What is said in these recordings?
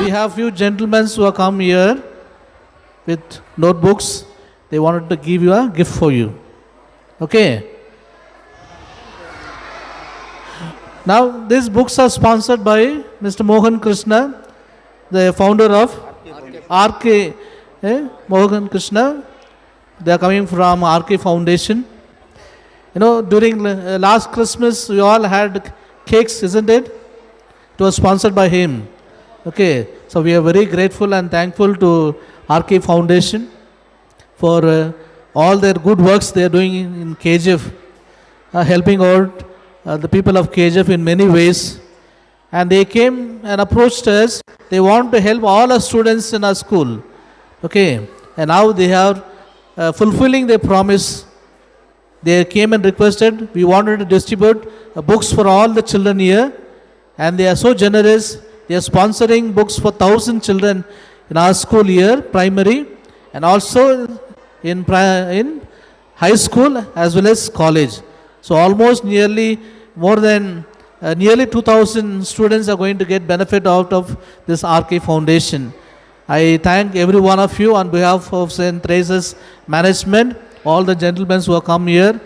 we have few gentlemen who have come here with notebooks. They wanted to give you a gift for you. Okay. Now these books are sponsored by Mr. Mohan Krishna, the founder of RK Mohan Krishna. They are coming from RK Foundation. You know, during last Christmas we all had cakes, isn't it? It was sponsored by him. Okay, so we are very grateful and thankful to RK Foundation for all their good works they are doing in KGF, helping out the people of KGF in many ways. And they came and approached us. They want to help all our students in our school. Okay, and now they are fulfilling their promise. They came and requested, we wanted to distribute books for all the children here, and they are so generous. They are sponsoring books for 1,000 children in our school here, primary, and also in high school as well as college. So almost nearly more than nearly 2,000 students are going to get benefit out of this RK Foundation. I thank every one of you on behalf of St. Teresa's management, all the gentlemen who have come here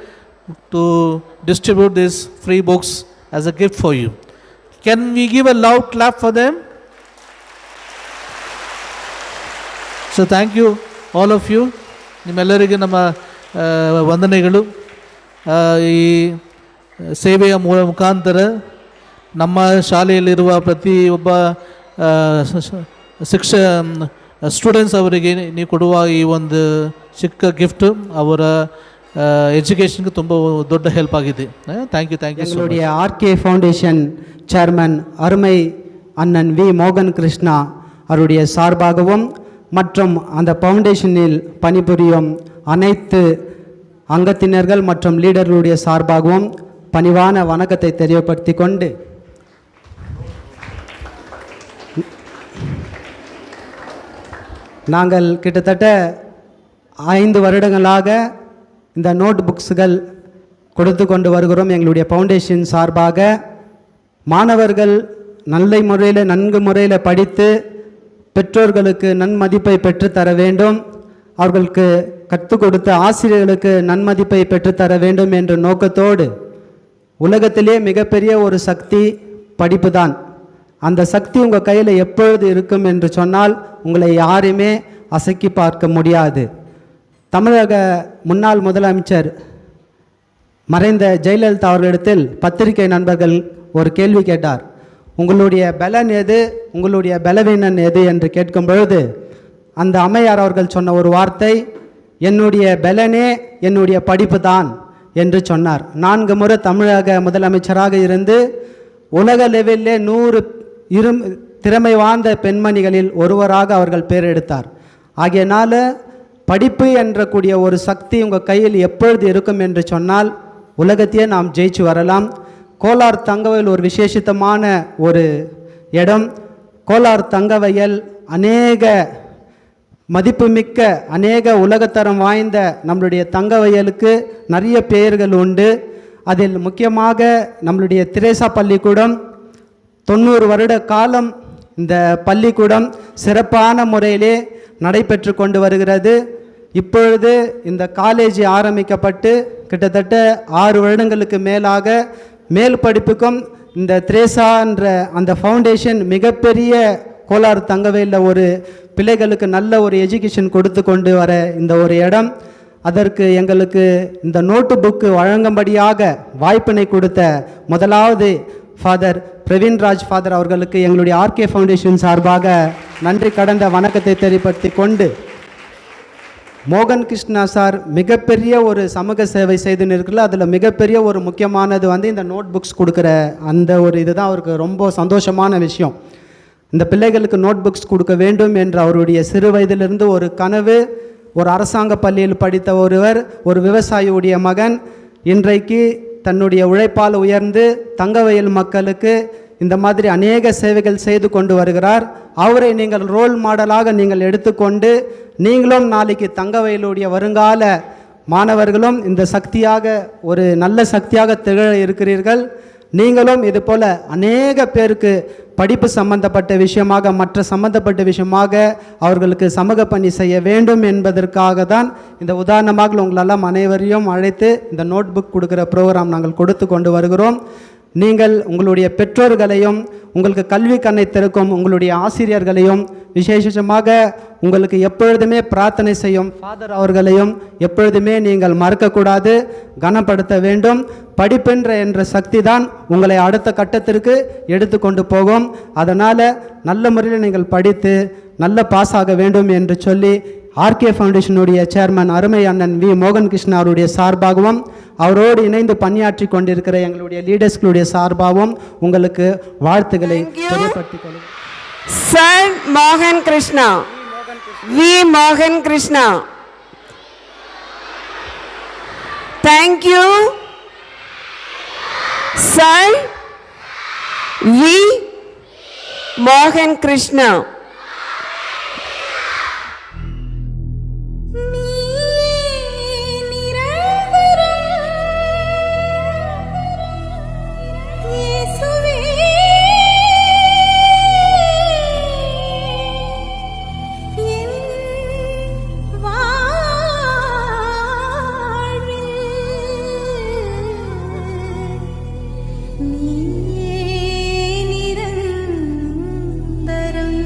to distribute these free books as a gift for you. Can we give a loud clap for them? So thank you all of you. ನಿಮ್ಮೆಲ್ಲರಿಗೆ ನಮ್ಮ ವಂದನೆಗಳು. ಈ ಸೇವೆಯ ಮುಖಾಂತರ ನಮ್ಮ ಶಾಲೆಯಲ್ಲಿರುವ ಪ್ರತಿಯೊಬ್ಬ students ಅವರಿಗೆ ನೀವು ಕೊಡುವ ಈ ಒಂದು ಚಿಕ್ಕ ಗಿಫ್ಟ್ ಅವರ எஜுகேஷனுக்கு ரொம்ப ದೊಡ್ಡ ಹೆಲ್ಪ್ ಆಗಿದೆ. Thank you. எங்களுடைய ஆர்கே ஃபவுண்டேஷன் சேர்மன் அருமை அண்ணன் வி மோகன் கிருஷ்ணா அவருடைய சார்பாகவும் மற்றும் அந்த ஃபவுண்டேஷனில் பணிபுரியும் அனைத்து அங்கத்தினர்கள் மற்றும் லீடர்களுடைய சார்பாகவும் பணிவான வணக்கத்தை தெரியப்படுத்தி கொண்டு நாங்கள் கிட்டத்தட்ட 5 வருடங்களாக இந்த நோட் புக்ஸுகள் கொடுத்து கொண்டு வருகிறோம். எங்களுடைய ஃபவுண்டேஷன் சார்பாக மாணவர்கள் நன்கு முறையில் படித்து பெற்றோர்களுக்கு நன்மதிப்பை பெற்றுத்தர வேண்டும், அவர்களுக்கு கற்றுக் கொடுத்த ஆசிரியர்களுக்கு நன்மதிப்பை பெற்றுத்தர வேண்டும் என்ற நோக்கத்தோடு உலகத்திலே மிகப்பெரிய ஒரு சக்தி படிப்பு தான். அந்த சக்தி உங்கள் கையில் எப்பொழுது இருக்கும் என்று சொன்னால் உங்களை யாருமே அசக்கி பார்க்க முடியாது. தமிழக முன்னாள் முதலமைச்சர் மறைந்த ஜெயலலிதா அவர்களிடத்தில் பத்திரிகை நண்பர்கள் ஒரு கேள்வி கேட்டார். உங்களுடைய பலன் எது, உங்களுடைய பலவீனம் எது என்று கேட்கும் பொழுது அந்த அம்மையார் அவர்கள் சொன்ன ஒரு வார்த்தை, என்னுடைய பலனே என்னுடைய படிப்பு தான் என்று சொன்னார். 4 முறை தமிழக முதலமைச்சராக இருந்து உலக லெவலிலே 100 திறமை வாய்ந்த பெண்மணிகளில் ஒருவராக அவர்கள் பேர் எடுத்தார். ஆகையினால படிப்பு என்ற கூடிய ஒரு சக்தி உங்கள் கையில் எப்பொழுது இருக்கும் என்று சொன்னால் உலகத்தையே நாம் ஜெயிச்சு வரலாம். கோலார் தங்கவயல் ஒரு விசேஷித்தமான ஒரு இடம். கோலார் தங்கவயல் அநேக மதிப்புமிக்க அநேக உலகத்தரம் வாய்ந்த நம்மளுடைய தங்கவயலுக்கு நிறைய பெயர்கள் உண்டு. அதில் முக்கியமாக நம்மளுடைய திரேசா பள்ளிக்கூடம் 90 வருட காலம் இந்த பள்ளிக்கூடம் சிறப்பான முறையிலே நடைபெற்று கொண்டு வருகிறது. இப்பொழுது இந்த காலேஜ் ஆரம்பிக்கப்பட்டு கிட்டத்தட்ட 6 வருடங்களுக்கு மேலாக மேல் படிப்புக்கும் இந்த திரேசா என்ற அந்த ஃபவுண்டேஷன் மிகப்பெரிய கோலார் தங்கவேலில் ஒரு பிள்ளைகளுக்கு நல்ல ஒரு எஜுகேஷன் கொடுத்து கொண்டு வர இந்த ஒரு இடம். அதற்கு எங்களுக்கு இந்த நோட்டு புக்கு வழங்கும்படியாக வாய்ப்பினை கொடுத்த முதலாவது ஃபாதர் பிரவீன்ராஜ் ஃபாதர் அவர்களுக்கு எங்களுடைய ஆர்கே ஃபவுண்டேஷன் சார்பாக நன்றி கடந்த வணக்கத்தை தெரியப்படுத்தி கொண்டு, மோகன் கிருஷ்ணா சார் மிகப்பெரிய ஒரு சமூக சேவை செய்து நிற்கல. அதில் மிகப்பெரிய ஒரு முக்கியமானது இந்த நோட் புக்ஸ் கொடுக்குற அந்த ஒரு இதுதான் அவருக்கு ரொம்ப சந்தோஷமான விஷயம். இந்த பிள்ளைகளுக்கு நோட் புக்ஸ் கொடுக்க வேண்டும் என்று அவருடைய சிறு வயதிலிருந்து ஒரு கனவு. ஒரு அரசாங்க பள்ளியில் படித்த ஒருவர், ஒரு விவசாயியுடைய மகன், இன்றைக்கு தன்னுடைய உழைப்பால் உயர்ந்து தங்கவயல் மக்களுக்கு இந்த மாதிரி அநேக சேவைகள் செய்து கொண்டு வருகிறார். அவரை நீங்கள் ரோல் மாடலாக நீங்கள் எடுத்துக்கொண்டு நீங்களும் நாளைக்கு தங்கவயலுடைய வருங்கால மாணவர்களும் இந்த சக்தியாக ஒரு நல்ல சக்தியாக திகழ இருக்கிறீர்கள். நீங்களும் இது போல் அநேக பேருக்கு படிப்பு சம்பந்தப்பட்ட விஷயமாக மற்ற சம்பந்தப்பட்ட விஷயமாக அவர்களுக்கு சமூக பணி செய்ய வேண்டும் என்பதற்காக தான் இந்த உதாரணமாக உங்களெல்லாம் அனைவரையும் அழைத்து இந்த நோட் புக் கொடுக்குற ப்ரோக்ராம் நாங்கள் கொடுத்து கொண்டு வருகிறோம். நீங்கள் உங்களுடைய பெற்றோர்களையும் உங்களுக்கு கல்வி கண்ணை திறக்கும் உங்களுடைய ஆசிரியர்களையும் விசேஷமாக உங்களுக்கு எப்பொழுதுமே பிரார்த்தனை செய்யும் ஃபாதர் அவர்களையும் எப்பொழுதுமே நீங்கள் மறக்கக்கூடாது, கனப்படுத்த வேண்டும். படிப்பென்ற என்ற சக்தி தான் உங்களை அடுத்த கட்டத்திற்கு எடுத்து கொண்டு போகும். அதனால் நல்ல முறையில் நீங்கள் படித்து நல்ல பாஸ் ஆக வேண்டும் என்று சொல்லி ஆர்கே ஃபவுண்டேஷனுடைய சேர்மன் அருமை அண்ணன் வி மோகன் கிருஷ்ணா அவருடைய சார்பாகவும் அவரோடு இணைந்து பணியாற்றி கொண்டிருக்கிற எங்களுடைய லீடர்ஸ்களுடைய சார்பாகவும் உங்களுக்கு வாழ்த்துக்களை தெரியப்படுத்திக் கொள்கிறேன். சார் மோகன் கிருஷ்ணா, வி மோகன் கிருஷ்ணா, தேங்க்யூ. சார் வி மோகன் கிருஷ்ணா. நிரந்தரம்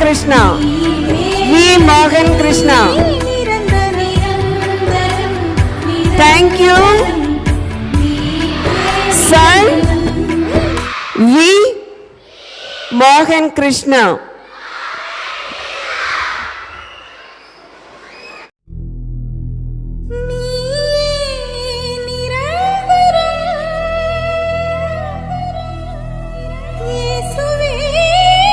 Krishna. V. Mohan Krishna. Thank you, Sir V. Mohan Krishna.